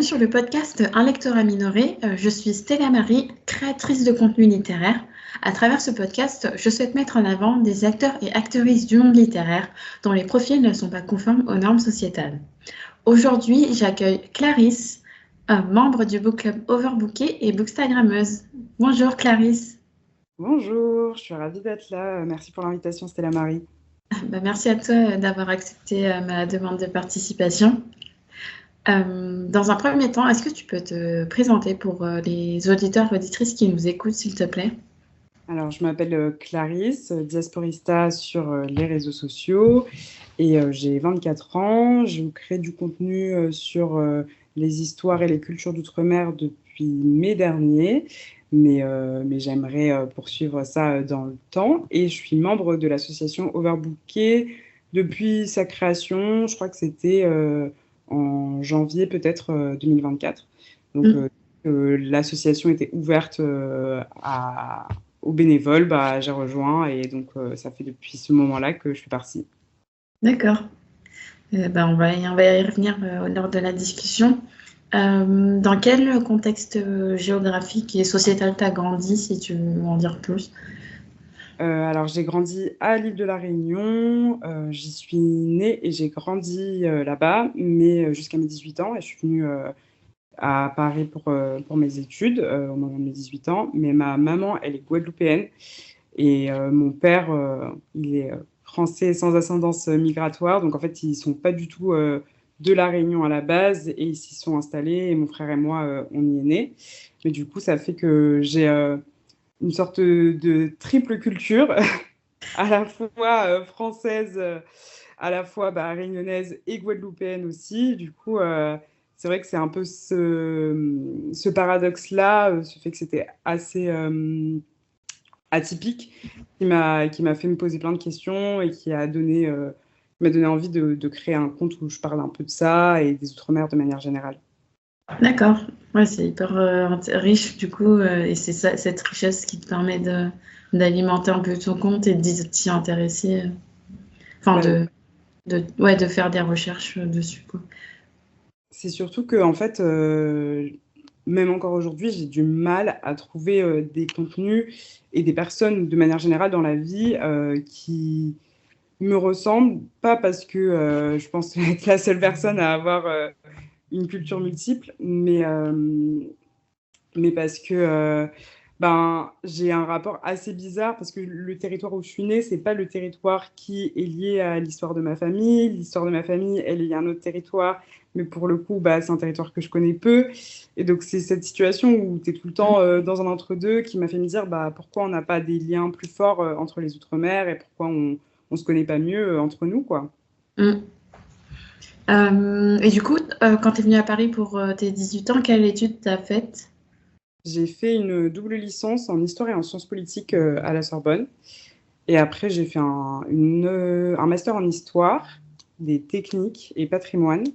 bienvenue sur le podcast Un lectorat minoré. Je suis Stella Marie, créatrice de contenu littéraire. À travers ce podcast, je souhaite mettre en avant des acteurs et actrices du monde littéraire dont les profils ne sont pas conformes aux normes sociétales. Aujourd'hui, j'accueille Clarisse, membre du book club Overbooké et bookstagrammeuse. Bonjour Clarisse. Bonjour, je suis ravie d'être là. Merci pour l'invitation, Stella Marie. Merci à toi d'avoir accepté ma demande de participation. Dans un premier temps, est-ce que tu peux te présenter pour les auditeurs et auditrices qui nous écoutent, s'il te plaît? Alors, je m'appelle Clarisse, diasporista sur les réseaux sociaux et j'ai 24 ans. Je crée du contenu sur les histoires et les cultures d'outre-mer depuis mai dernier, mais j'aimerais poursuivre ça dans le temps. Et je suis membre de l'association Overbooké depuis sa création. Je crois que c'était en janvier peut-être 2024. Donc, l'association était ouverte aux bénévoles, j'ai rejoint et donc ça fait depuis ce moment-là que je suis partie. D'accord. On va y revenir lors de la discussion. Dans quel contexte géographique et sociétal tu as grandi, si tu veux en dire plus? Alors, j'ai grandi à l'île de la Réunion, j'y suis née et j'ai grandi là-bas, mais jusqu'à mes 18 ans, et je suis venue à Paris pour mes études au moment de mes 18 ans. Mais ma maman, elle est guadeloupéenne et mon père, il est français sans ascendance migratoire. Donc en fait, ils ne sont pas du tout de la Réunion à la base et ils s'y sont installés. Et mon frère et moi, on y est nés. Mais du coup, ça fait que j'ai une sorte de triple culture, à la fois française, à la fois réunionnaise et guadeloupéenne aussi. Du coup, c'est vrai que c'est un peu ce paradoxe-là, ce fait que c'était assez atypique, qui m'a fait me poser plein de questions et m'a donné envie de créer un compte où je parle un peu de ça et des Outre-mer de manière générale. D'accord. Ouais, c'est hyper riche du coup, et c'est ça, cette richesse qui te permet d'alimenter un peu ton compte et de t'y intéresser. Enfin, Ouais. de faire des recherches dessus, quoi. C'est surtout que, en fait, même encore aujourd'hui, j'ai du mal à trouver des contenus et des personnes de manière générale dans la vie qui me ressemblent, pas parce que je pense être la seule personne à avoir une culture multiple, mais parce que j'ai un rapport assez bizarre parce que le territoire où je suis née, c'est pas le territoire qui est lié à l'histoire de ma famille. L'histoire de ma famille, elle est liée à un autre territoire, mais pour le coup, c'est un territoire que je connais peu. Et donc, c'est cette situation où tu es tout le temps dans un entre-deux qui m'a fait me dire pourquoi on n'a pas des liens plus forts entre les Outre-mer et pourquoi on se connaît pas mieux entre nous, quoi. Mm. Et du coup, quand tu es venue à Paris pour tes 18 ans, quelle étude tu as faite? J'ai fait une double licence en histoire et en sciences politiques à la Sorbonne. Et après, j'ai fait un master en histoire, des techniques et patrimoine.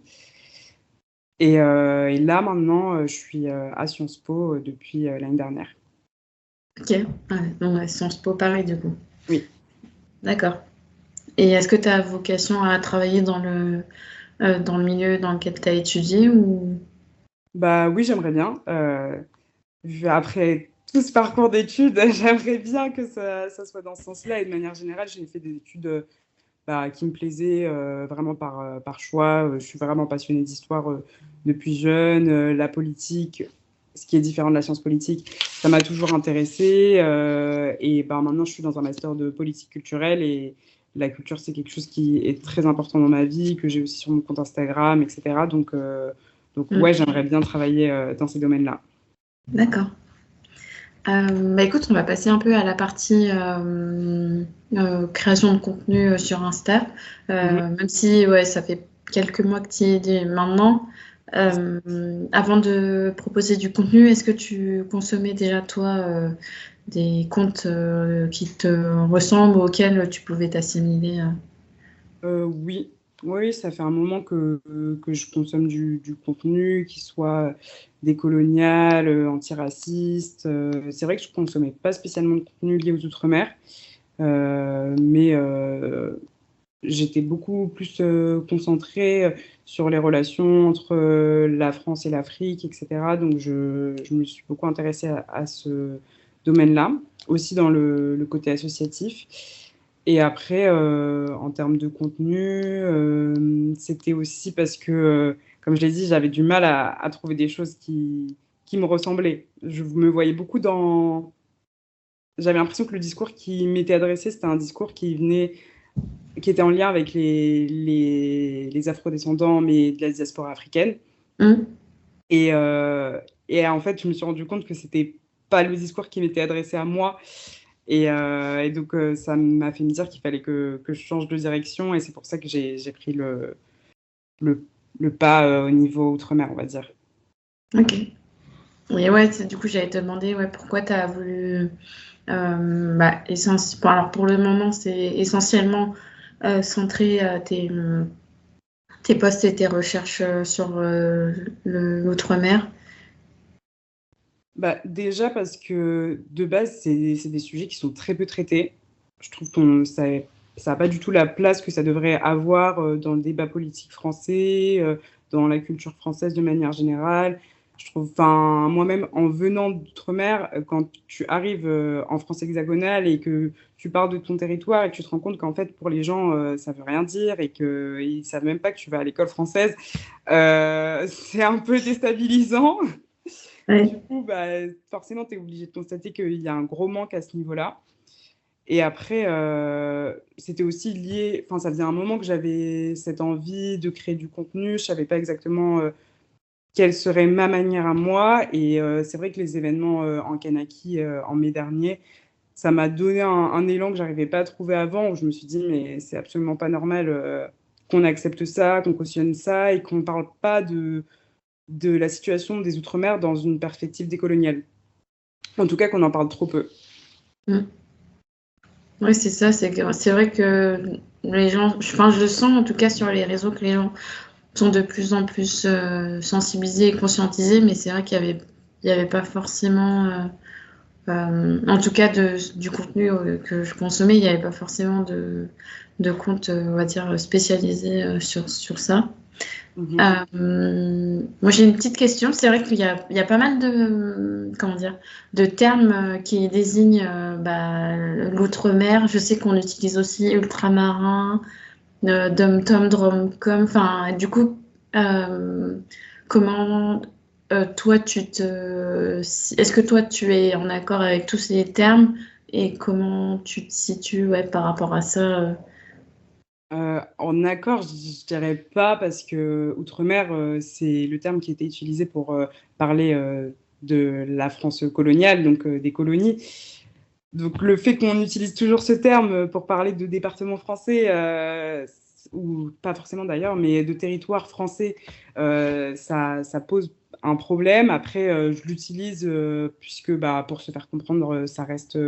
Et là, maintenant, je suis à Sciences Po depuis l'année dernière. Ok. Ouais, donc Sciences Po Paris, du coup. Oui. D'accord. Et est-ce que tu as vocation à travailler dans le milieu dans lequel tu as étudié ou... Oui, j'aimerais bien. Après tout ce parcours d'études, j'aimerais bien que ça soit dans ce sens-là. Et de manière générale, j'ai fait des études qui me plaisaient vraiment par choix. Je suis vraiment passionnée d'histoire depuis jeune. La politique, ce qui est différent de la science politique, ça m'a toujours intéressée. Et maintenant, je suis dans un master de politique culturelle et la culture, c'est quelque chose qui est très important dans ma vie, que j'ai aussi sur mon compte Instagram, etc. Donc ouais, j'aimerais bien travailler dans ces domaines-là. D'accord. Écoute, on va passer un peu à la partie création de contenu sur Insta. Même si ça fait quelques mois que tu y es maintenant. Avant de proposer du contenu, est-ce que tu consommais déjà toi des comptes qui te ressemblent, auxquels tu pouvais t'assimiler? Oui. Oui, ça fait un moment que je consomme du contenu, qui soit décolonial, antiraciste. C'est vrai que je consommais pas spécialement de contenu lié aux Outre-mer, mais j'étais beaucoup plus concentrée sur les relations entre la France et l'Afrique, etc. Donc, je me suis beaucoup intéressée à ce domaine-là, aussi dans le côté associatif. Et après, en termes de contenu, c'était aussi parce que, comme je l'ai dit, j'avais du mal à trouver des choses qui me ressemblaient. Je me voyais beaucoup dans... J'avais l'impression que le discours qui m'était adressé, c'était un discours qui était en lien avec les afrodescendants, mais de la diaspora africaine. Hum. Et, en fait, je me suis rendu compte que c'était pas le discours qui m'était adressé à moi. Et donc, ça m'a fait me dire qu'il fallait que je change de direction. Et c'est pour ça que j'ai pris le, le pas au niveau outre-mer, on va dire. Ok. Et ouais, du coup, j'allais te demander ouais, pourquoi tu as voulu. Alors, pour le moment, c'est essentiellement centré tes postes et tes recherches sur l'outre-mer. Bah, déjà parce que de base, c'est des sujets qui sont très peu traités. Je trouve que ça n'a pas du tout la place que ça devrait avoir dans le débat politique français, dans la culture française de manière générale. Je trouve, enfin, moi-même, en venant d'outre-mer, quand tu arrives en France hexagonale et que tu pars de ton territoire et que tu te rends compte qu'en fait, pour les gens, ça veut rien dire et qu'ils ne savent même pas que tu vas à l'école française, c'est un peu déstabilisant. Ouais. Du coup, bah, forcément, tu es obligé de constater qu'il y a un gros manque à ce niveau-là. Et après, c'était aussi lié, enfin, ça faisait un moment que j'avais cette envie de créer du contenu. Je ne savais pas exactement quelle serait ma manière à moi. Et c'est vrai que les événements en Kanaki en mai dernier, ça m'a donné un élan que j'arrivais pas à trouver avant, où je me suis dit, mais c'est absolument pas normal qu'on accepte ça, qu'on cautionne ça et qu'on ne parle pas de la situation des Outre-mer dans une perspective décoloniale. En tout cas, qu'on en parle trop peu. Oui, c'est ça. C'est vrai que les gens, enfin, je le sens en tout cas sur les réseaux que les gens sont de plus en plus sensibilisés et conscientisés, mais c'est vrai il y avait pas forcément, en tout cas du contenu que je consommais, il n'y avait pas forcément de compte, on va dire, spécialisé sur ça. Mhm. Moi, j'ai une petite question. C'est vrai il y a pas mal comment dire, de termes qui désignent l'outre-mer. Je sais qu'on utilise aussi ultramarin, dom-tom, drom-com. Enfin, du coup, euh, comment toi, est-ce que toi, tu es en accord avec tous ces termes et comment tu te situes ouais, par rapport à ça En accord, je dirais pas parce que outre-mer, c'est le terme qui était utilisé pour parler de la France coloniale, donc des colonies. Donc le fait qu'on utilise toujours ce terme pour parler de départements français, ou pas forcément d'ailleurs, mais de territoires français, ça pose un problème. Après, je l'utilise puisque bah, pour se faire comprendre, ça reste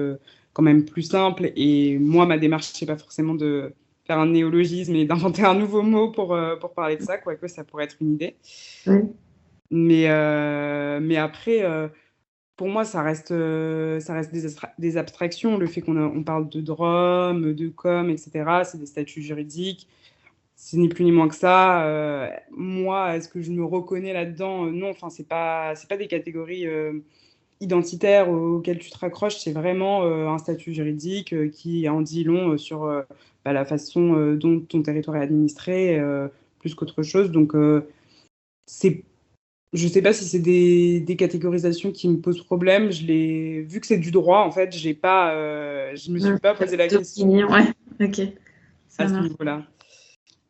quand même plus simple. Et moi, ma démarche, c'est pas forcément de faire un néologisme et d'inventer un nouveau mot pour parler de ça, quoique ça pourrait être une idée. Oui. Mais après, pour moi, ça reste des abstractions. Le fait on parle de DROM, de com, etc., c'est des statuts juridiques. C'est ni plus ni moins que ça. Moi, est-ce que je me reconnais là-dedans? Non, enfin, c'est pas des catégories identitaires auxquelles tu te raccroches. C'est vraiment un statut juridique qui en dit long sur bah, la façon dont ton territoire est administré, plus qu'autre chose. Donc, c'est je sais pas si c'est des catégorisations qui me posent problème. Vu que c'est du droit, en fait, je me suis pas T'as posé plus la question d'opinion, ouais. Ok, à ça ce marche. niveau-là.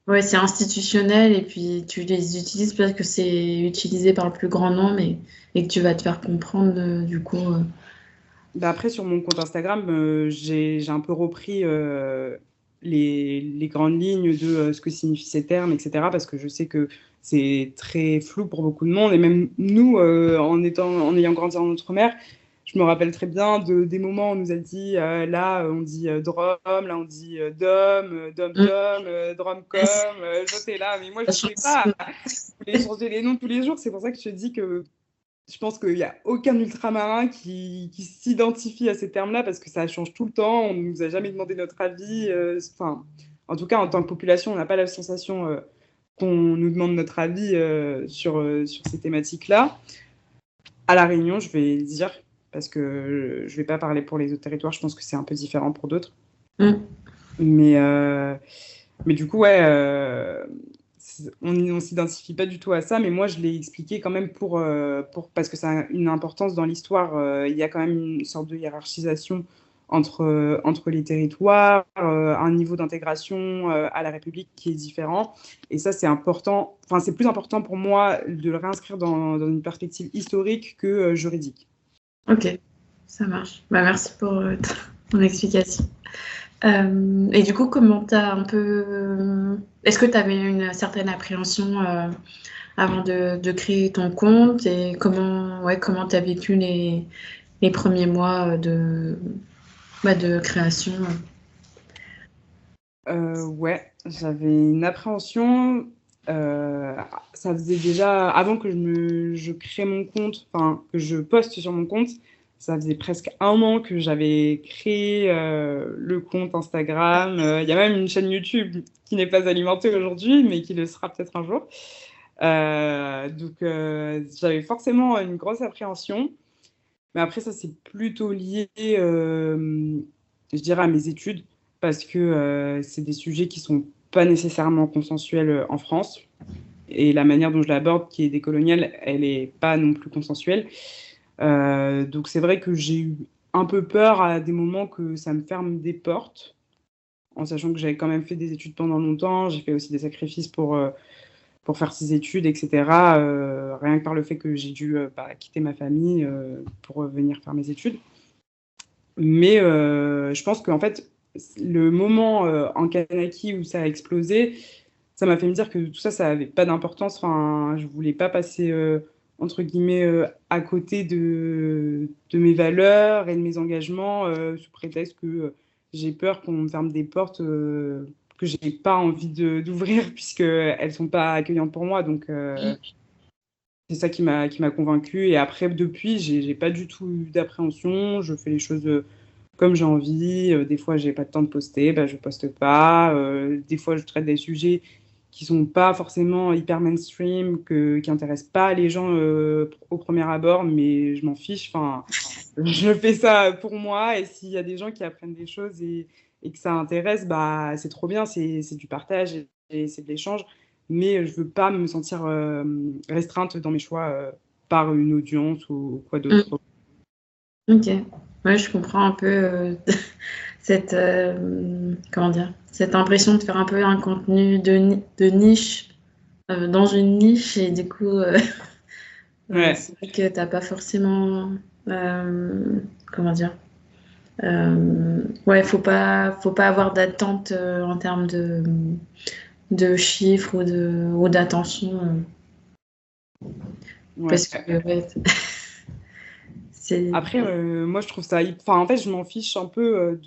Ouais, c'est institutionnel et puis tu les utilises parce que c'est utilisé par le plus grand nombre et que tu vas te faire comprendre du coup. Bah après, sur mon compte Instagram, j'ai un peu repris les grandes lignes de ce que signifient ces termes, etc. Parce que je sais que c'est très flou pour beaucoup de monde. Et même nous, en ayant grandi en Outre-mer, je me rappelle très bien des moments où on nous a dit, là, on dit drum, là, on dit dom, Mm. dom-tom, drom-com. Ouais, J'étais là, mais moi, ça je ne change sais pas. souvent. Vous voulez changer les noms tous les jours. C'est pour ça que je te dis que je pense qu'il n'y a aucun ultramarin qui s'identifie à ces termes-là parce que ça change tout le temps. On ne nous a jamais demandé notre avis. Enfin, en tout cas, en tant que population, on n'a pas la sensation qu'on nous demande notre avis sur ces thématiques-là. À La Réunion, je vais dire, parce que je ne vais pas parler pour les autres territoires, je pense que c'est un peu différent pour d'autres. Mais du coup, ouais, on ne s'identifie pas du tout à ça, mais moi, je l'ai expliqué quand même parce que ça a une importance dans l'histoire. Il y a quand même une sorte de hiérarchisation entre les territoires, un niveau d'intégration à la République qui est différent. Et ça, c'est important. Enfin, c'est plus important pour moi de le réinscrire dans une perspective historique que juridique. Ok, ça marche. Bah, merci pour ton explication. Et du coup, comment t'as un peu... Est-ce que tu avais une certaine appréhension avant de créer ton compte et comment tu as vécu les premiers mois de création? Ouais, j'avais une appréhension. Ça faisait déjà, avant que je crée mon compte, enfin, que je poste sur mon compte, ça faisait presque 1 an que j'avais créé le compte Instagram. Il y a même une chaîne YouTube qui n'est pas alimentée aujourd'hui, mais qui le sera peut-être un jour. Donc, j'avais forcément une grosse appréhension. Mais après, ça, c'est plutôt lié, je dirais, à mes études, parce que c'est des sujets qui sont pas nécessairement consensuels en France. Et la manière dont je l'aborde, qui est décoloniale, elle n'est pas non plus consensuelle. Donc c'est vrai que j'ai eu un peu peur à des moments que ça me ferme des portes, en sachant que j'avais quand même fait des études pendant longtemps. J'ai fait aussi des sacrifices pour faire ses études, etc. Rien que par le fait que j'ai dû quitter ma famille pour venir faire mes études. Mais je pense qu'en fait, le moment en Kanaki où ça a explosé, ça m'a fait me dire que tout ça, ça n'avait pas d'importance. Enfin, je voulais pas passer, entre guillemets, à côté de mes valeurs et de mes engagements sous prétexte que j'ai peur qu'on me ferme des portes que j'ai pas envie d'ouvrir puisqu'elles sont pas accueillantes pour moi. Donc, c'est ça qui m'a convaincue. Et après, depuis, j'ai pas du tout eu d'appréhension. Je fais les choses comme j'ai envie. Des fois, j'ai pas de temps de poster, bah, je poste pas. Des fois, je traite des sujets qui sont pas forcément hyper mainstream, qui intéressent pas les gens au premier abord, mais je m'en fiche. Enfin, je fais ça pour moi. Et s'il y a des gens qui apprennent des choses et que ça intéresse, bah, c'est trop bien. C'est du partage et c'est de l'échange. Mais je veux pas me sentir restreinte dans mes choix par une audience ou quoi d'autre. Ok, ouais, je comprends un peu cette comment dire, cette impression de faire un peu un contenu de niche dans une niche et du coup Ouais. c'est vrai que t'as pas forcément comment dire ouais, faut pas avoir d'attente en termes de chiffres ou d'attention Ouais. parce que ouais, c'est Après, moi, je trouve ça. Enfin, en fait, je m'en fiche un peu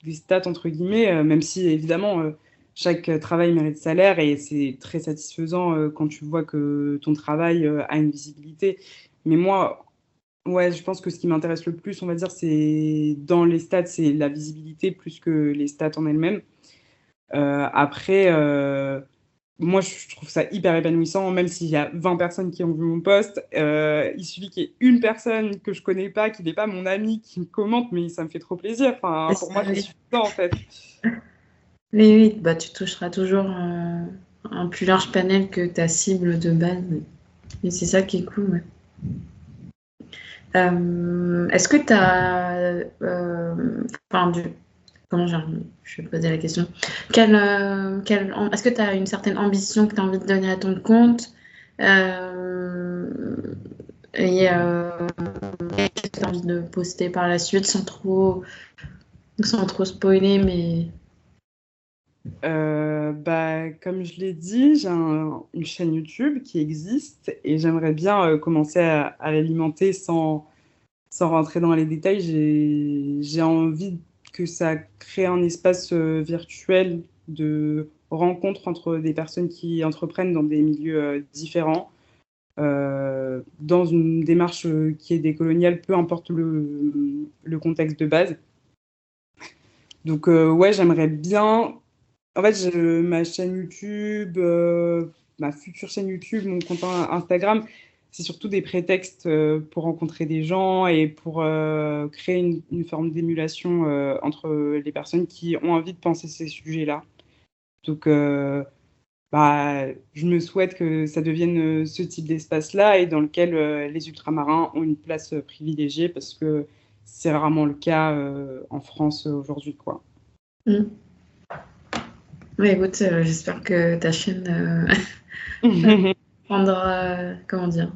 des stats, entre guillemets, même si, évidemment, chaque travail mérite salaire et c'est très satisfaisant quand tu vois que ton travail a une visibilité. Mais moi, ouais, je pense que ce qui m'intéresse le plus, on va dire, c'est dans les stats, c'est la visibilité plus que les stats en elles-mêmes. Après, moi, je trouve ça hyper épanouissant, même s'il y a 20 personnes qui ont vu mon post. Il suffit qu'il y ait une personne que je connais pas, qui n'est pas mon ami, qui me commente, mais ça me fait trop plaisir. Enfin, pour moi, c'est suffisant, en fait. oui, oui, bah, tu toucheras toujours un plus large panel que ta cible de base. Et c'est ça qui est cool. Ouais. Est-ce que tu as. Enfin, comment je vais poser la question. Est-ce que tu as une certaine ambition que tu as envie de donner à ton compte et qu'est-ce que tu as envie de poster par la suite sans trop spoiler, mais. Bah, comme je l'ai dit, j'ai une chaîne YouTube qui existe et j'aimerais bien commencer à l'alimenter sans rentrer dans les détails. J'ai envie que ça crée un espace virtuel de rencontre entre des personnes qui entreprennent dans des milieux différents, dans une démarche qui est décoloniale, peu importe le contexte de base. Donc, ouais, j'aimerais bien En fait, ma chaîne YouTube, ma future chaîne YouTube, mon compte Instagram, c'est surtout des prétextes pour rencontrer des gens et pour créer une forme d'émulation entre les personnes qui ont envie de penser ces sujets-là. Donc, bah, je me souhaite que ça devienne ce type d'espace-là et dans lequel les ultramarins ont une place privilégiée parce que c'est rarement le cas en France aujourd'hui, quoi. Mm. Oui, écoute, j'espère que ta chaîne prendra, comment dire,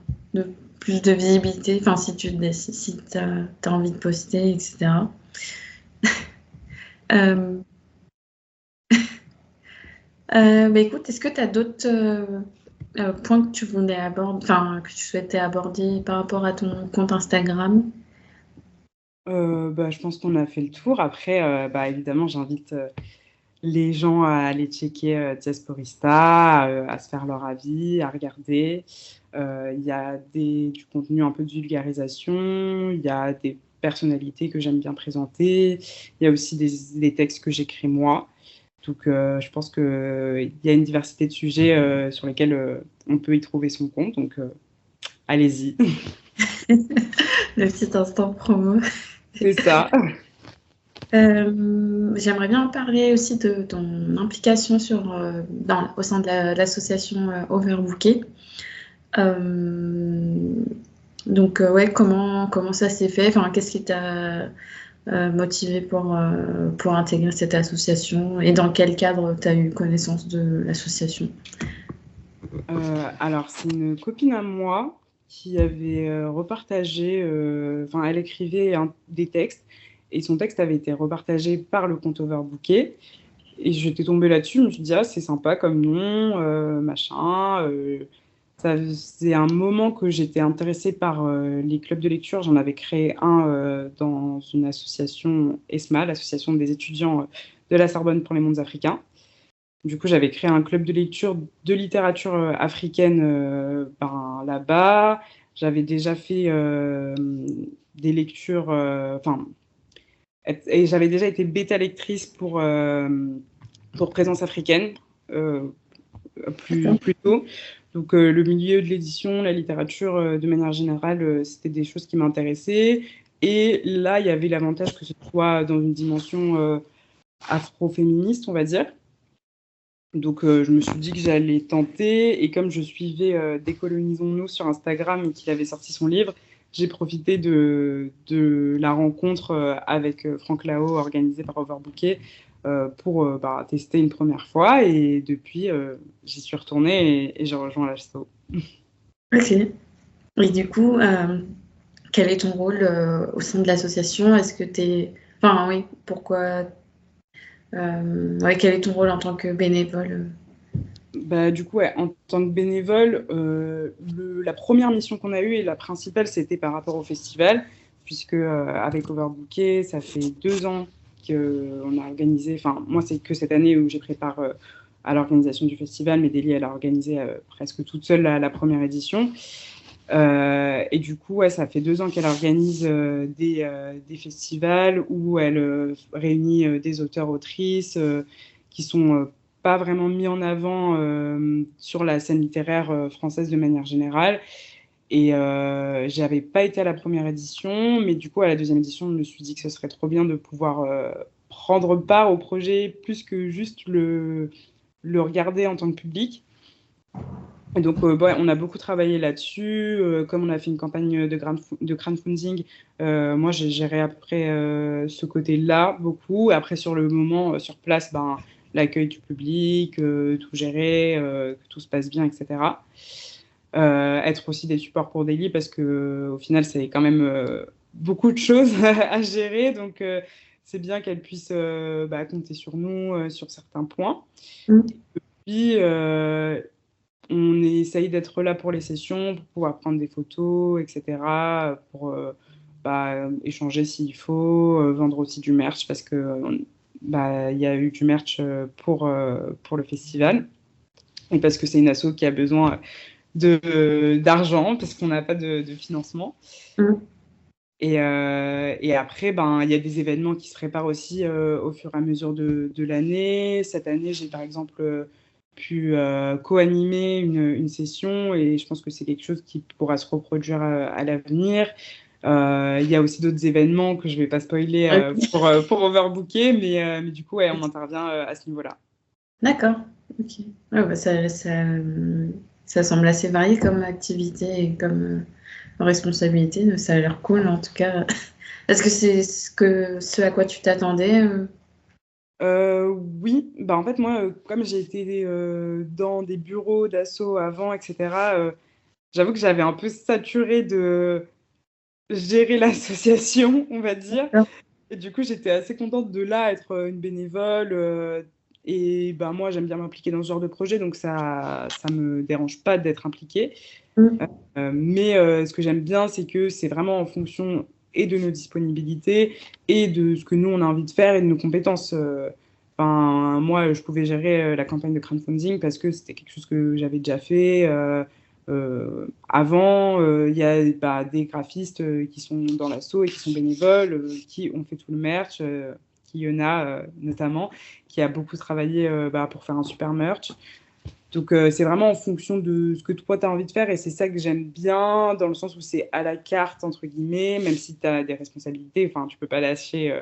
plus de visibilité, enfin, si tu décides, si tu as envie de poster, etc. Euh, bah, écoute, est-ce que tu as d'autres points que tu voulais aborder, enfin, que tu souhaitais aborder par rapport à ton compte Instagram? Bah, je pense qu'on a fait le tour. Après, bah, évidemment, j'invite les gens à aller checker Diasporista, à se faire leur avis, à regarder. Il y a du contenu un peu de vulgarisation, il y a des personnalités que j'aime bien présenter, il y a aussi des textes que j'écris moi. Donc, je pense qu'il y a une diversité de sujets sur lesquels on peut y trouver son compte. Donc, allez-y. Le petit instant promo. C'est ça. J'aimerais bien parler aussi de ton implication au sein de l'association Overbooké. Donc, ouais, comment ça s'est fait? Enfin, qu'est-ce qui t'a motivé pour intégrer cette association et dans quel cadre tu as eu connaissance de l'association? Alors, c'est une copine à moi qui avait repartagé, enfin, elle écrivait des textes et son texte avait été repartagé par le compte Overbooké. Et j'étais tombée là-dessus, je me suis dit, ah, c'est sympa comme nom, machin. Ça faisait un moment que j'étais intéressée par les clubs de lecture. J'en avais créé un dans une association ESMA, l'association des étudiants de la Sorbonne pour les mondes africains. Du coup, j'avais créé un club de lecture de littérature africaine là-bas. J'avais déjà fait des lectures, enfin, et j'avais déjà été bêta lectrice pour Présence africaine euh, D'accord. plus tôt. Donc, le milieu de l'édition, la littérature, de manière générale, c'était des choses qui m'intéressaient. Et là, il y avait l'avantage que ce soit dans une dimension afro-féministe, on va dire. Donc, je me suis dit que j'allais tenter. Et comme je suivais Décolonisons-nous sur Instagram et qu'il avait sorti son livre, j'ai profité de la rencontre avec Franck Lao, organisée par Overbooké, pour tester une première fois. Et depuis, j'y suis retournée et j'ai rejoint l'asso. Ok. Et du coup, quel est ton rôle au sein de l'association? Est-ce que tu es... Enfin, oui, pourquoi... ouais, quel est ton rôle en tant que bénévole? Bah, du coup, ouais, en tant que bénévole, la première mission qu'on a eue et la principale, c'était par rapport au festival, puisque avec Overbooké, ça fait 2 ans qu'on a organisé, enfin, moi, c'est que cette année où j'ai prépare à l'organisation du festival, mais Délie, elle a organisé presque toute seule la première édition. Et du coup, ouais, ça fait 2 ans qu'elle organise des festivals où elle réunit des auteurs-autrices qui sont pas vraiment mis en avant sur la scène littéraire française de manière générale. Et j'avais pas été à la première édition, mais du coup, à la deuxième édition, je me suis dit que ce serait trop bien de pouvoir prendre part au projet plus que juste le regarder en tant que public. Et donc, on a beaucoup travaillé là-dessus. Comme on a fait une campagne de crowdfunding, moi, j'ai géré à peu près ce côté-là beaucoup. Après, sur le moment, sur place, ben, l'accueil du public, tout gérer, que tout se passe bien, etc. Être aussi des supports pour Daily parce que au final, c'est quand même beaucoup de choses à gérer. Donc, c'est bien qu'elle puisse compter sur nous sur certains points. Mm. Puis, on essaye d'être là pour les sessions, pour pouvoir prendre des photos, etc., pour échanger s'il faut, vendre aussi du merch parce que il y a eu du merch pour le festival et parce que c'est une asso qui a besoin d'argent parce qu'on n'a pas de financement. Mm. Et après, ben, il y a des événements qui se préparent aussi au fur et à mesure de l'année. Cette année, j'ai par exemple pu co-animer une session et je pense que c'est quelque chose qui pourra se reproduire à l'avenir. Il y a aussi d'autres événements que je ne vais pas spoiler pour overbooker, mais du coup, ouais, on intervient à ce niveau-là. D'accord. Ok. Ouais, bah, ça semble assez varié comme activité et comme responsabilité. Mais ça a l'air cool en tout cas. Est-ce que c'est ce à quoi tu t'attendais? Oui, bah en fait moi, comme j'ai été dans des bureaux d'asso avant, etc., j'avoue que j'avais un peu saturé de gérer l'association, on va dire. D'accord. Et du coup, j'étais assez contente de là être une bénévole. Et bah, moi, j'aime bien m'impliquer dans ce genre de projet, donc ça me dérange pas d'être impliquée. Mm. Mais ce que j'aime bien, c'est que c'est vraiment en fonction et de nos disponibilités et de ce que nous, on a envie de faire et de nos compétences. Enfin, moi, je pouvais gérer la campagne de crowdfunding parce que c'était quelque chose que j'avais déjà fait. Avant, il y a bah, des graphistes qui sont dans l'asso et qui sont bénévoles, qui ont fait tout le merch, qui y en a notamment, qui a beaucoup travaillé bah, pour faire un super merch. Donc, c'est vraiment en fonction de ce que toi, tu as envie de faire. Et c'est ça que j'aime bien, dans le sens où c'est à la carte, entre guillemets, même si tu as des responsabilités. Enfin, tu peux pas lâcher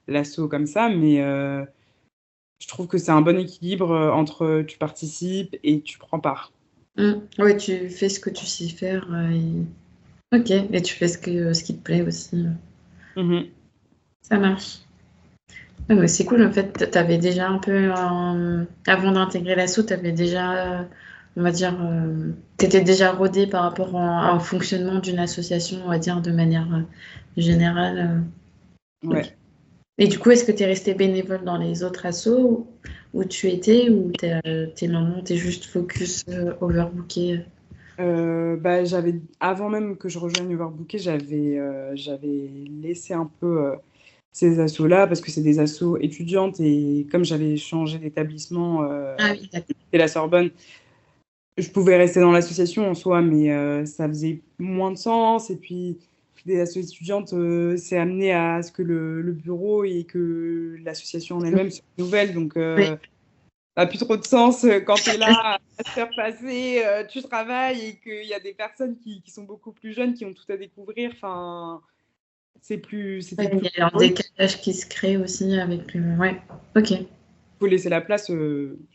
l'assaut comme ça. Mais je trouve que c'est un bon équilibre entre tu participes et tu prends part. Mm. Ouais, tu fais ce que tu sais faire. Ok, et tu fais ce qui te plaît aussi. Mhm. Ça marche. Ah ouais, c'est cool, en fait, tu avais déjà un peu, avant d'intégrer l'assaut, tu avais déjà, on va dire, tu étais déjà rodé par rapport au fonctionnement d'une association, on va dire, de manière générale. Ok. Ouais. Et du coup, est-ce que tu es resté bénévole dans les autres assos où tu étais ou t'es maintenant, tu es juste focus overbooké? Bah, avant même que je rejoigne Overbooké, j'avais laissé un peu ces assos-là parce que c'est des assos étudiantes et comme j'avais changé d'établissement Ah oui, d'accord. et la Sorbonne, je pouvais rester dans l'association en soi, mais ça faisait moins de sens. Et puis, des assos étudiantes, c'est amené à ce que le bureau et que l'association en elle-même soit nouvelle. Donc, Oui. ça n'a plus trop de sens quand tu es là à te faire passer, tu travailles et qu'il y a des personnes qui sont beaucoup plus jeunes, qui ont tout à découvrir. Enfin, Ouais, c'était il plus y a un drôle. décalage qui se crée aussi avec le... Ouais, ok. Il faut laisser la place,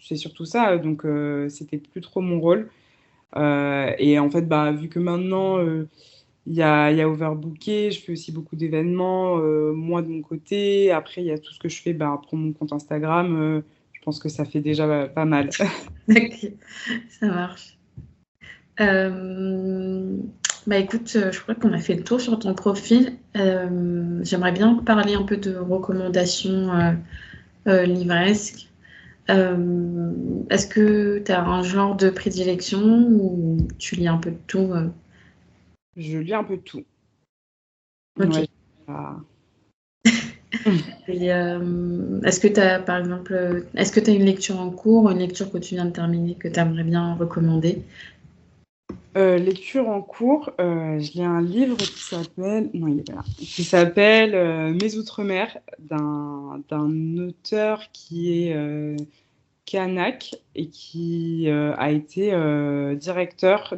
c'est surtout ça. Donc, c'était plus trop mon rôle. Et en fait, bah, vu que maintenant, il y a Overbooké, je fais aussi beaucoup d'événements, moi de mon côté. Après, il y a tout ce que je fais bah, pour mon compte Instagram. Je pense que ça fait déjà pas mal. Ok, ça marche. Euh, Bah écoute, je crois qu'on a fait le tour sur ton profil. J'aimerais bien parler un peu de recommandations livresques. Est-ce que tu as un genre de prédilection ou tu lis un peu de tout? Je lis un peu de tout. Ok. Ouais. Ah. Et, est-ce que tu as, par exemple, est-ce que tu as une lecture en cours, une lecture que tu viens de terminer que tu aimerais bien recommander? Lecture en cours, je lis un livre qui s'appelle, non, il est pas là, qui s'appelle Mes Outre-mer d'un auteur qui est kanak et qui a été directeur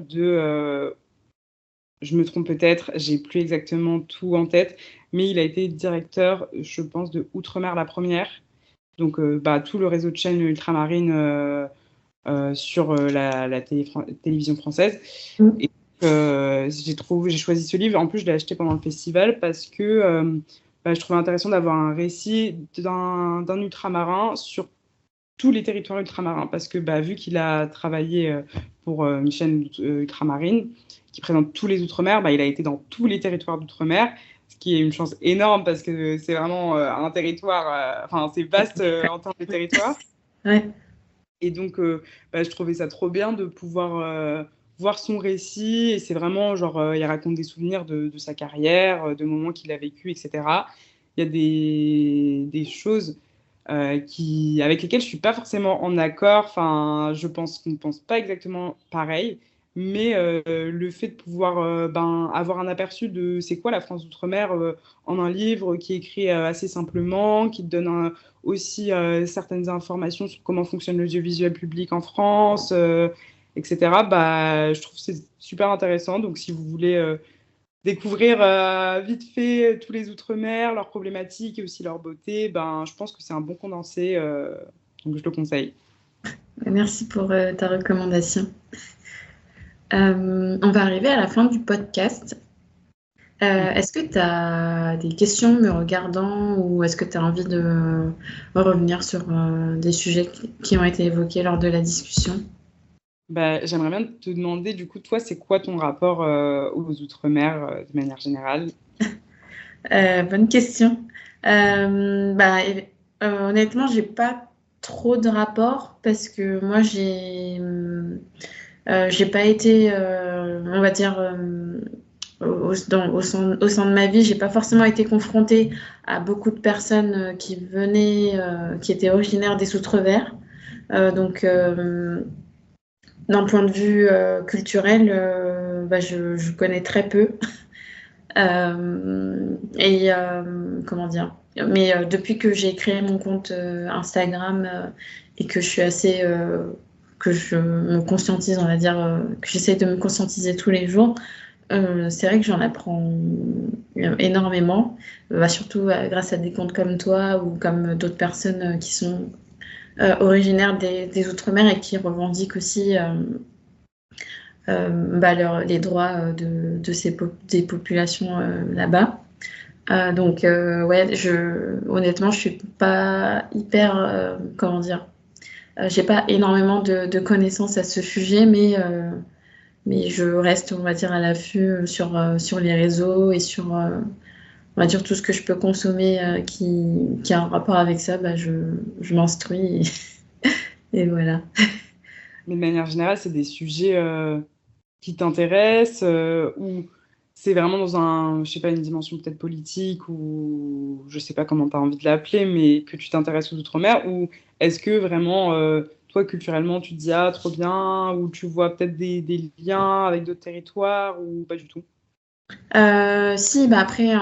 je me trompe peut-être, j'ai plus exactement tout en tête, mais il a été directeur, je pense, de Outre-mer la première, donc bah, tout le réseau de chaînes ultramarines sur la télévision française. Mm. Et j'ai choisi ce livre. En plus, je l'ai acheté pendant le festival parce que bah, je trouvais intéressant d'avoir un récit d'un ultramarin sur tous les territoires ultramarins. Parce que bah, vu qu'il a travaillé pour une chaîne ultramarine qui présente tous les outre-mer, bah, il a été dans tous les territoires d'outre-mer. Ce qui est une chance énorme parce que c'est vraiment un territoire, enfin, c'est vaste en termes de territoire. Ouais. Et donc, bah, je trouvais ça trop bien de pouvoir voir son récit. Et c'est vraiment, genre, il raconte des souvenirs de sa carrière, de moments qu'il a vécu, etc. Il y a des choses avec lesquelles je suis pas forcément en accord. Enfin, je pense qu'on ne pense pas exactement pareil. mais le fait de pouvoir avoir un aperçu de c'est quoi la France d'outre-mer en un livre qui est écrit assez simplement, qui te donne aussi certaines informations sur comment fonctionne l'audiovisuel public en France, etc. Je trouve que c'est super intéressant. Donc, si vous voulez découvrir vite fait tous les Outre-mer, leurs problématiques et aussi leur beauté, je pense que c'est un bon condensé, donc je le conseille. Merci pour ta recommandation. On va arriver à la fin du podcast. Est-ce que tu as des questions me regardant ou est-ce que tu as envie de revenir sur des sujets qui ont été évoqués lors de la discussion? J'aimerais bien te demander, du coup, toi, c'est quoi ton rapport aux Outre-mer de manière générale? Bonne question. Honnêtement, j'ai pas trop de rapport parce que moi, j'ai pas été, on va dire, au sein de ma vie, j'ai pas forcément été confrontée à beaucoup de personnes qui venaient, qui étaient originaires des Outre-mer. Donc, d'un point de vue culturel, je connais très peu. Comment dire? Mais depuis que j'ai créé mon compte Instagram et que je suis assez, que je me conscientise, on va dire, que j'essaie de me conscientiser tous les jours, c'est vrai que j'en apprends énormément, surtout grâce à des comptes comme toi ou comme d'autres personnes qui sont originaires des Outre-mer et qui revendiquent aussi les droits des populations là-bas. Honnêtement, je suis pas hyper, comment dire, j'ai pas énormément de connaissances à ce sujet, mais je reste, on va dire, à l'affût sur les réseaux et sur, on va dire, tout ce que je peux consommer qui a un rapport avec ça, je m'instruis et voilà. Mais de manière générale, c'est des sujets qui t'intéressent ou c'est vraiment dans je sais pas, une dimension peut-être politique ou je sais pas comment tu as envie de l'appeler, mais que tu t'intéresses aux Outre-mer ou est-ce que vraiment, toi, culturellement, tu te dis ah, trop bien ou tu vois peut-être des liens avec d'autres territoires ou pas du tout? Si, après,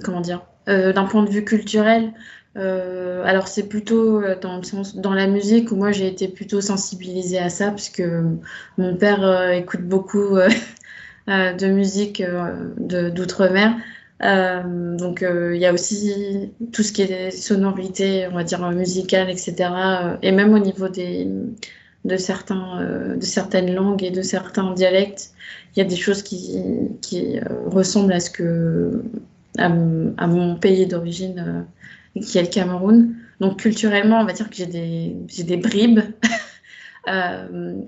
comment dire, d'un point de vue culturel, alors c'est plutôt dans le sens, dans la musique où moi j'ai été plutôt sensibilisée à ça, parce que mon père écoute beaucoup de musique d'outre-mer. Donc il y a aussi tout ce qui est sonorité, on va dire musicale, etc. Et même au niveau de certaines langues et de certains dialectes, il y a des choses qui ressemblent à mon pays d'origine, qui est le Cameroun. Donc culturellement, on va dire que j'ai des bribes.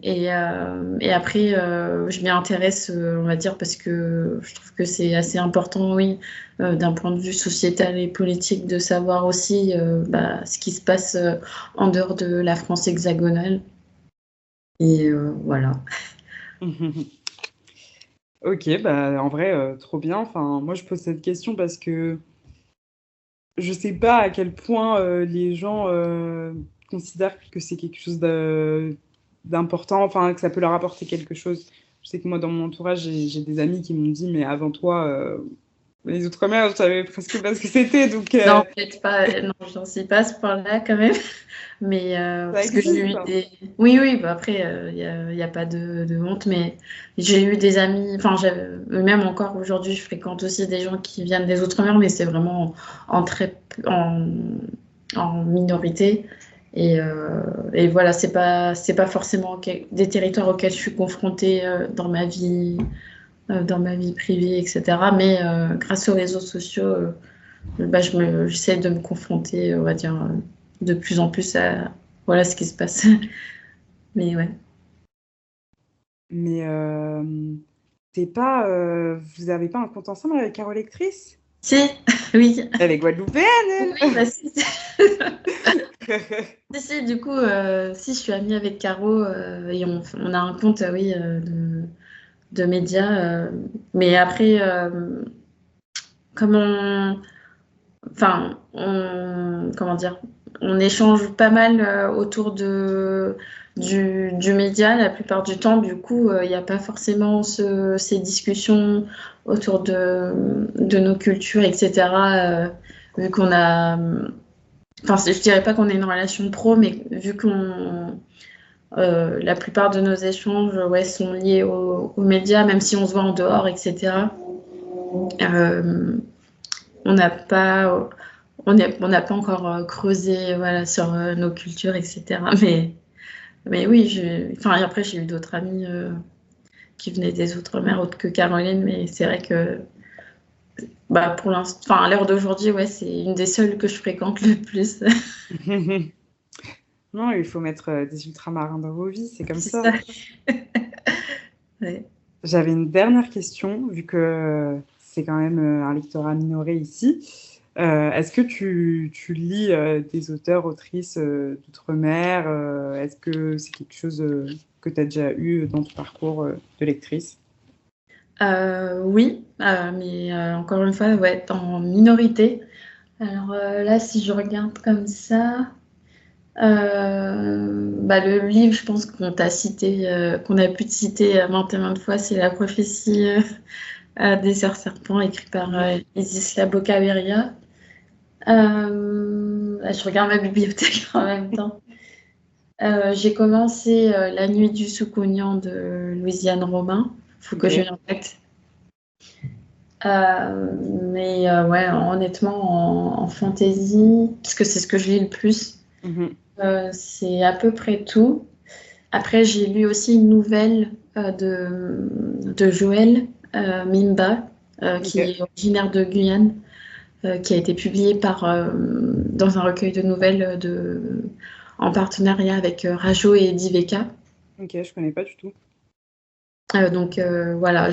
Et après, je m'y intéresse, on va dire, parce que je trouve que c'est assez important, oui, d'un point de vue sociétal et politique, de savoir aussi ce qui se passe en dehors de la France hexagonale. Et voilà. Ok, en vrai, trop bien. Enfin, moi, je pose cette question parce que je sais pas à quel point les gens considèrent que c'est quelque chose d'important, enfin, que ça peut leur apporter quelque chose. Je sais que moi, dans mon entourage, j'ai des amis qui m'ont dit, mais avant toi, les Outre-mer, je savais presque pas ce que c'était. Donc, Non, peut-être pas, non, j'en sais pas à ce point-là quand même. Mais ça parce que j'ai existe, eu hein. des. Oui, oui, après, y a pas de honte, mais j'ai eu des amis, enfin, même encore aujourd'hui, je fréquente aussi des gens qui viennent des Outre-mer, mais c'est vraiment en, en, en minorité. Et voilà, c'est pas forcément des territoires auxquels je suis confrontée dans ma vie privée, etc. Mais grâce aux réseaux sociaux, j'essaie de me confronter, on va dire, de plus en plus à voilà ce qui se passe. Mais ouais. Mais vous avez pas un compte ensemble avec Caro Lectrice? Si, oui. Elle est guadeloupéenne, Oui, elle! bah si. Si, du coup, si je suis amie avec Caro et on a un compte, oui, de médias. Mais après, comme comment dire, on échange pas mal autour du média la plupart du temps. Du coup, il n'y a pas forcément ces discussions autour de nos cultures, etc. Vu qu'on a... Enfin, je dirais pas qu'on a une relation pro, mais vu qu'on... la plupart de nos échanges ouais, sont liés aux médias, même si on se voit en dehors, etc. Euh, on n'a pas... on n'a pas encore creusé voilà, sur nos cultures, etc. Mais oui, enfin, et après, j'ai eu d'autres amis qui venaient des Outre-mer, autres que Caroline, mais c'est vrai que bah, pour l'instant, enfin, à l'heure d'aujourd'hui, ouais, c'est une des seules que je fréquente le plus. Non, il faut mettre des ultramarins dans vos vies, c'est comme C'est ça. ça. Ouais. J'avais une dernière question, vu que c'est quand même un lectorat minoré ici. Est-ce que tu lis des auteurs, autrices d'outre-mer? Est-ce que c'est quelque chose que tu as déjà eu dans ton parcours de lectrice? Oui, mais encore une fois, ouais, en minorité. Alors là, si je regarde comme ça, bah, le livre, je pense qu'on t'a cité, qu'on a pu te citer maintes et maintes fois, c'est La prophétie des sœurs serpents, écrit par Mhm. Isis Bocaveria. Là, je regarde ma bibliothèque en même temps. J'ai commencé La nuit du Soukounian de Louisiane Romain. Faut que je Ok. l'impacte. Mais ouais, honnêtement, en fantasy, parce que c'est ce que je lis le plus, Mhm. c'est à peu près tout. Après, j'ai lu aussi une nouvelle de Joël Mimba, qui Ok. est originaire de Guyane, qui a été publiée dans un recueil de nouvelles en partenariat avec Rajo et Diveka. Ok, je connais pas du tout. Donc voilà,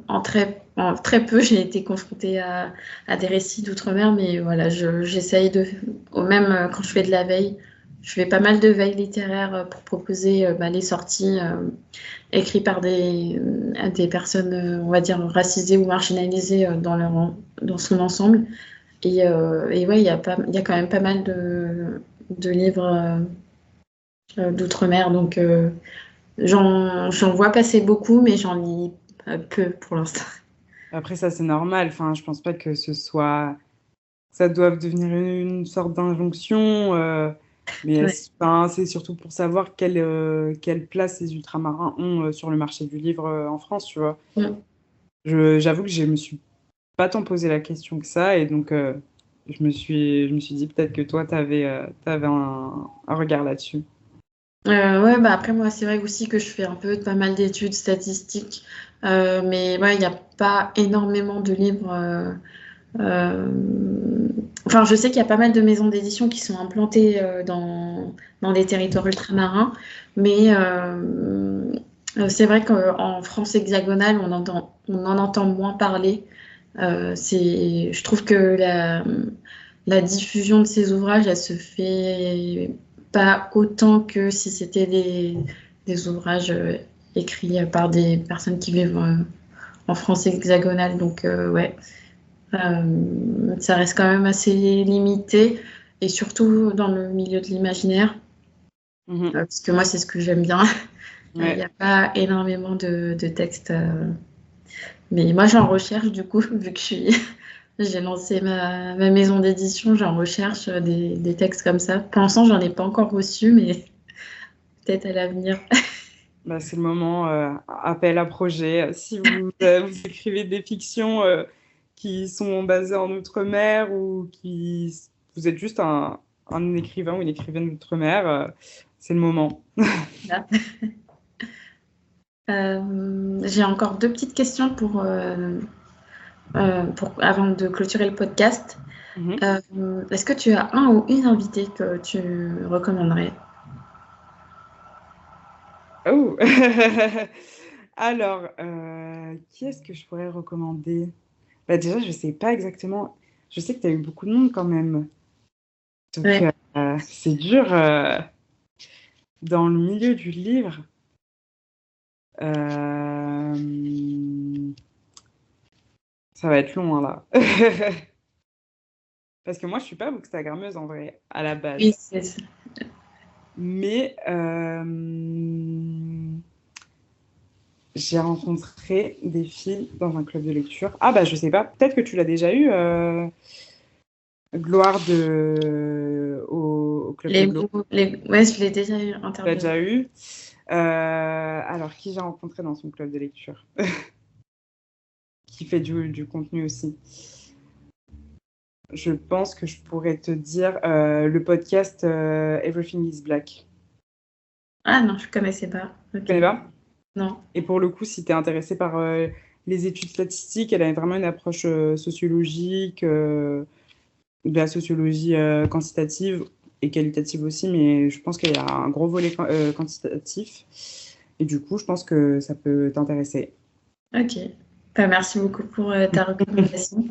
en très peu, j'ai été confrontée à des récits d'outre-mer, mais voilà, j'essaye même quand je fais de la veille, je fais pas mal de veille littéraire pour proposer bah, les sorties écrites par des personnes, on va dire, racisées ou marginalisées dans son ensemble. Et ouais, il y a quand même pas mal de livres d'outre-mer, donc j'en vois passer beaucoup, mais j'en lis peu pour l'instant. Après, ça, c'est normal. Enfin, je pense pas que ça doive devenir une sorte d'injonction. Mais Ouais. enfin, c'est surtout pour savoir quelle place les ultramarins ont sur le marché du livre en France, tu vois. Mm. J'avoue que je me suis pas tant posé la question que ça, et donc je me suis dit peut-être que toi, t'avais un regard là-dessus. Ouais, bah après moi c'est vrai aussi que je fais pas mal d'études statistiques, mais ouais, il n'y a pas énormément de livres. Enfin, je sais qu'il y a pas mal de maisons d'édition qui sont implantées dans des territoires ultramarins, mais c'est vrai qu'en France hexagonale, on en entend moins parler. Je trouve que la diffusion de ces ouvrages, elle se fait pas autant que si c'était des ouvrages écrits par des personnes qui vivent en France hexagonale. Donc, ouais, ça reste quand même assez limité, et surtout dans le milieu de l'imaginaire, Mhm. parce que moi, c'est ce que j'aime bien. Il n'y Ouais. a pas énormément de textes. Mais moi, j'en recherche du coup, vu que j'ai lancé ma maison d'édition, j'en recherche des textes comme ça. Pour l'instant, j'en ai pas encore reçu, mais peut-être à l'avenir. Bah, c'est le moment, appel à projet. Si vous écrivez des fictions qui sont basées en Outre-mer ou vous êtes juste un écrivain ou une écrivaine d'Outre-mer, c'est le moment. Voilà. J'ai encore deux petites questions avant de clôturer le podcast. Mhm. Est-ce que tu as un ou une invitée que tu recommanderais? Oh! Alors, qui est-ce que je pourrais recommander? Bah, déjà, je sais pas exactement. Je sais que tu as eu beaucoup de monde quand même. Donc, Ouais. c'est dur dans le milieu du livre. Euh, Ça va être long, hein, là. Parce que moi, je suis pas bookstagrammeuse en vrai, à la Oui, base. c'est ça. Mais j'ai rencontré des filles dans un club de lecture. Ah bah je sais pas, peut-être que tu l'as déjà eu, Gloire au club de Gloire. Ouais, je l'ai déjà eu Tu l'as interviewé. déjà eu. Alors qui j'ai rencontré dans son club de lecture qui fait du contenu aussi. Je pense que je pourrais te dire le podcast Everything is Black. Ah non, je connaissais pas. Tu Ok. connais pas? Non. Et pour le coup, si tu es intéressé par les études statistiques, elle a vraiment une approche sociologique, de la sociologie quantitative et qualitative aussi, mais je pense qu'il y a un gros volet quantitatif. Et du coup, je pense que ça peut t'intéresser. Ok. Bah, merci beaucoup pour ta recommandation.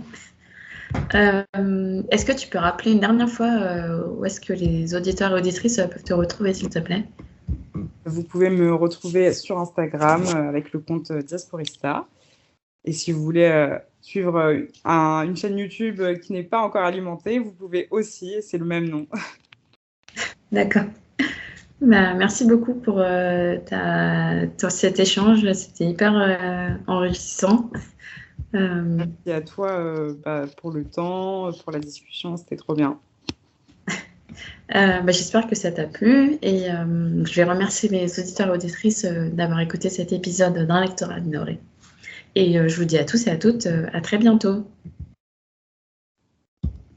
Est-ce que tu peux rappeler une dernière fois où est-ce que les auditeurs et auditrices peuvent te retrouver, s'il te plaît? Vous pouvez me retrouver sur Instagram avec le compte Diasporista. Et si vous voulez suivre une chaîne YouTube qui n'est pas encore alimentée, vous pouvez aussi, c'est le même nom. D'accord. Bah, merci beaucoup pour cet échange. C'était hyper enrichissant. Merci à toi pour le temps, pour la discussion, c'était trop bien. J'espère que ça t'a plu et je vais remercier mes auditeurs et auditrices d'avoir écouté cet épisode d'un lectorat minoré. Et je vous dis à tous et à toutes à très bientôt.